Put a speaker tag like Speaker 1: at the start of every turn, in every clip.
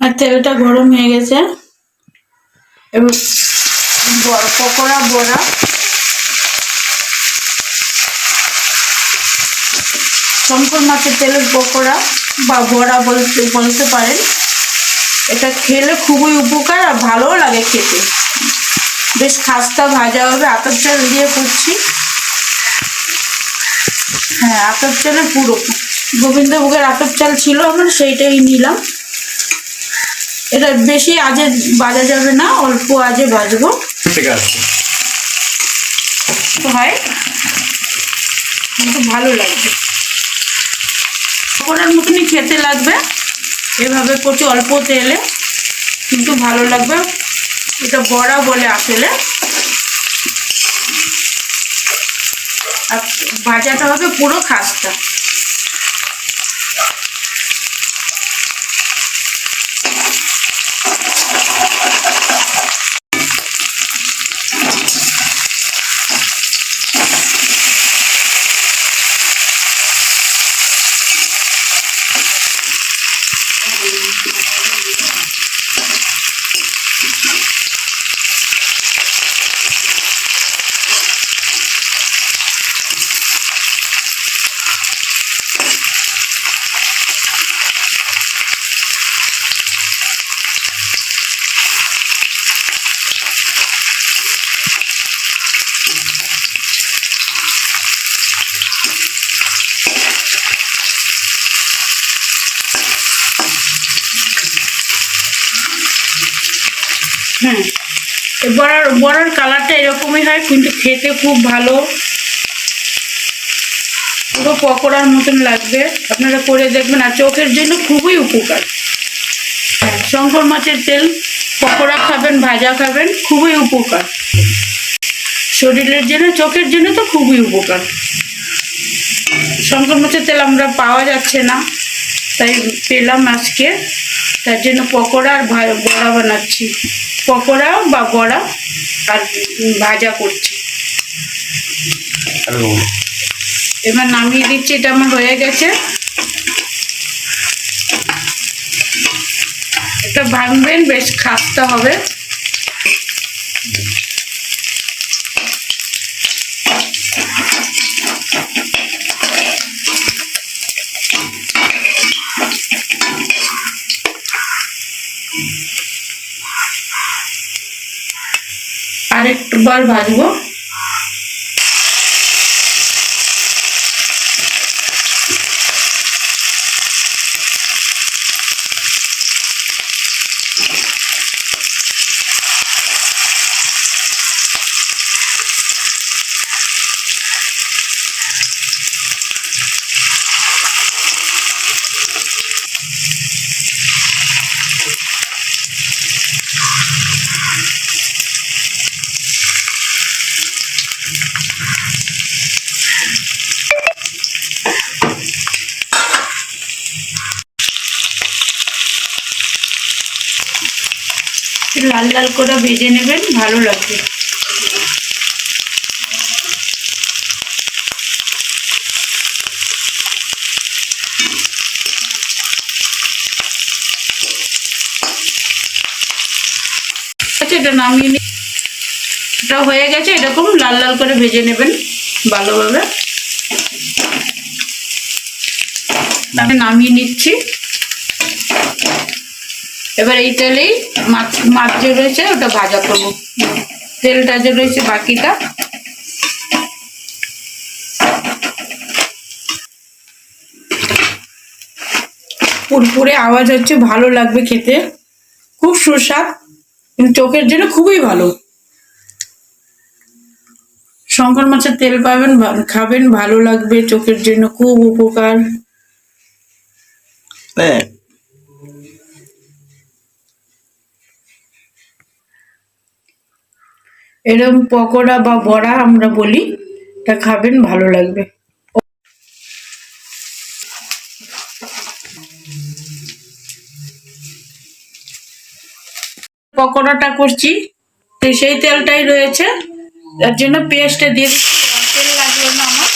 Speaker 1: আর তেলটা গরম হয়ে গেছে। এবার পকোড়া বড়া শঙ্কর মাছের তেলের পকোড়া বা বড়া বলতে পারেন। এটা খেলে খুবই উপকার আর ভালোও লাগে খেতে। বেশ খাস্তা ভাজা হবে, আতপ চাল দিয়ে করছি। হ্যাঁ, আতপ চালের পুরো গোবিন্দভোগের আতপ চাল ছিল আমার, সেইটাই নিলাম। এটা বেশি আজে বাজা যাবে না, অল্প আজে বাজবো।
Speaker 2: ঠিক আছে,
Speaker 1: হয় কিন্তু ভালো লাগবে, পকোড়ার মতনই খেতে লাগবে। এভাবে করছি অল্প তেলে, কিন্তু ভালো লাগবে। এটা বড়া বলে আসলে। আর ভাজাটা হবে পুরো খাস্তা। হ্যাঁ, বড়ার কালারটা এরকমই হয়, কিন্তু খেতে খুব ভালো, পুরো পকোড়ার মতন লাগবে। আপনারা করে দেখবেন, আর চোখের জন্য খুবই উপকার। শঙ্কর মাছের তেল পকোড়া খাবেন, ভাজা খাবেন, খুবই উপকার শরীরের জন্য, চোখের জন্য তো খুবই উপকার। শঙ্কর মাছের তেল আমরা পাওয়া যাচ্ছে না, তাই পেলাম আজকে, তার জন্য পকোড়া আর বড়া বানাচ্ছি। পকোড়া বা বড়া আর ভাজা করছি। এবার নামিয়ে দিচ্ছি, এটা আমার হয়ে গেছে। এটা ভাঙবেন, বেশ খাস্তা হবে। আর একবার ভাজবো। লাল লাল করে ভেজে নেবেন, ভালো লাগবে। এটা নামিয়ে নিয়ে, এটা হয়ে গেছে। এরকম লাল লাল করে ভেজে নেবেন ভালোভাবে। নামিয়ে নিচ্ছি। এবার এই তেলেই মাছ যে রয়েছে ওটা ভাজা করবো। তেলটা যে রয়েছে বাকিটা, পুরপুরে আওয়াজ হচ্ছে, ভালো লাগবে খেতে, খুব সুস্বাদ, কিন্তু চোখের জন্য খুবই ভালো। শঙ্কর মাছের তেল পাবেন, খাবেন, ভালো লাগবে, চোখের জন্য খুব উপকার। এরকম পকোড়া বা বড়া আমরা বলি, এটা খাবেন, ভালো লাগবে। পকোড়াটা করছি, তো সেই তেলটাই রয়েছে, তার জন্য পেঁয়াজটা দিয়ে তেল লাগলো না আমার।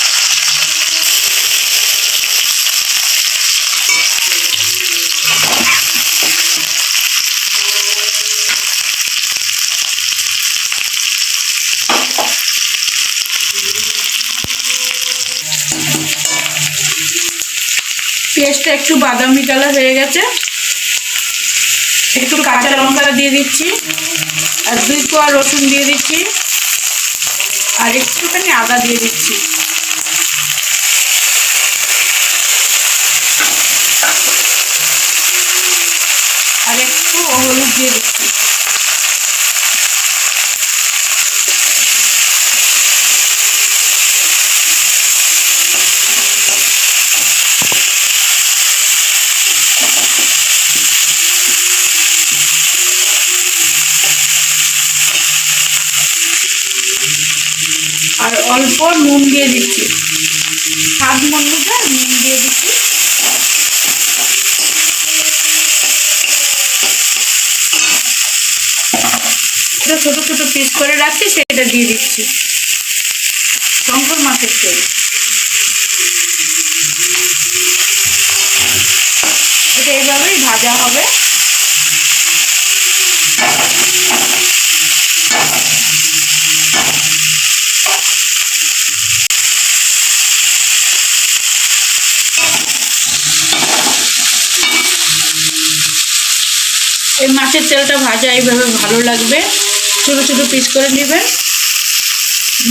Speaker 1: তেলটা একটু বাদামি কালার হয়ে গেছে, একটু কাঁচা লঙ্কা দিয়ে দিচ্ছি, আর 2 কোয়া রসুন দিয়ে দিচ্ছি, আর একটুখানি আদা দিয়ে দিচ্ছি। আর একটু হলুদ দিয়ে দিচ্ছি। আর অল্প নুন দিয়ে দিচ্ছি, স্বাদ মতো নুন দিয়ে দিচ্ছি। ছোট ছোট পিস করে রাখছি, সেটা দিয়ে দিচ্ছি। শঙ্কর মাছের তেল, এটা এইভাবেই ভাজা হবে। এই মাছের তেলটা ভাজা এইভাবে ভালো লাগবে। ছোটো ছোটো পিস করে নেবেন,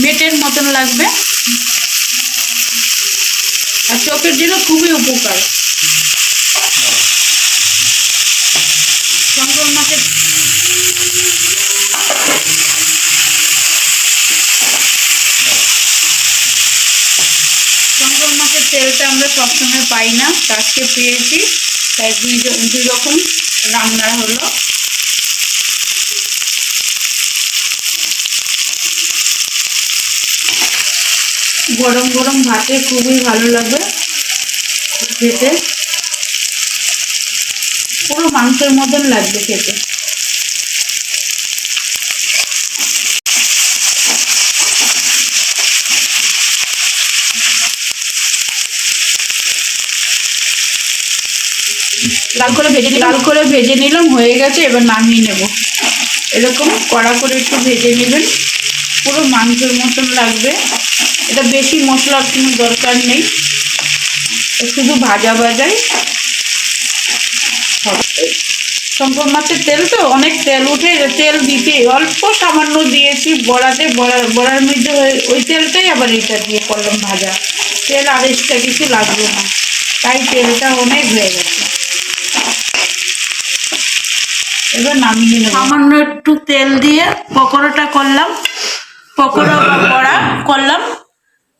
Speaker 1: মেটের মতন লাগবে, আর চোখের জন্য খুবই উপকার। শঙ্কর মাছের তেলটা আমরা সবসময় পাই না, আজকে পেয়েছি, তাই দুই রকম রান্না হলো। গরম গরম ভাতে খুবই ভালো লাগবে খেতে, পুরো মাংসের মতন লাগবে খেতে। লাল করে ভেজে নিলাম, হয়ে গেছে। এবার নামিয়ে নেব। এরকম কড়া করে একটু ভেজে নেবেন, পুরো মাংসের মতন লাগবে। এটা বেশি মশলার কোনো দরকার নেই, শুধু ভাজা ভাজাই হবে। শঙ্কর মাছের তেল তো অনেক তেল উঠে, তেল দিতে অল্প সামান্য দিয়েছি বড়ার মধ্যে, ওই তেলটাই আবার এটা দিয়ে করলাম ভাজা। তেল আর এক্সট্রা কিছু লাগবে না, তাই তেলটা অনেক হয়ে গেছে। এবার নামিয়ে নেব। সামান্য একটু তেল দিয়ে পকোড়াটা করলাম, পকোড়া বা বড়া করলাম।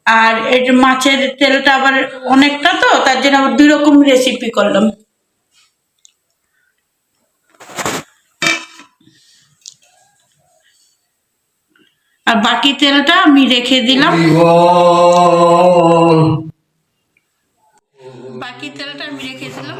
Speaker 1: আর এটা মাছের তেলটা আবার অনেকটা, তো তার জন্য আবার 2 রকম রেসিপি করলাম। আর বাকি তেলটা আমি রেখে দিলাম, বাকি তেলটা আমি রেখে দিলাম।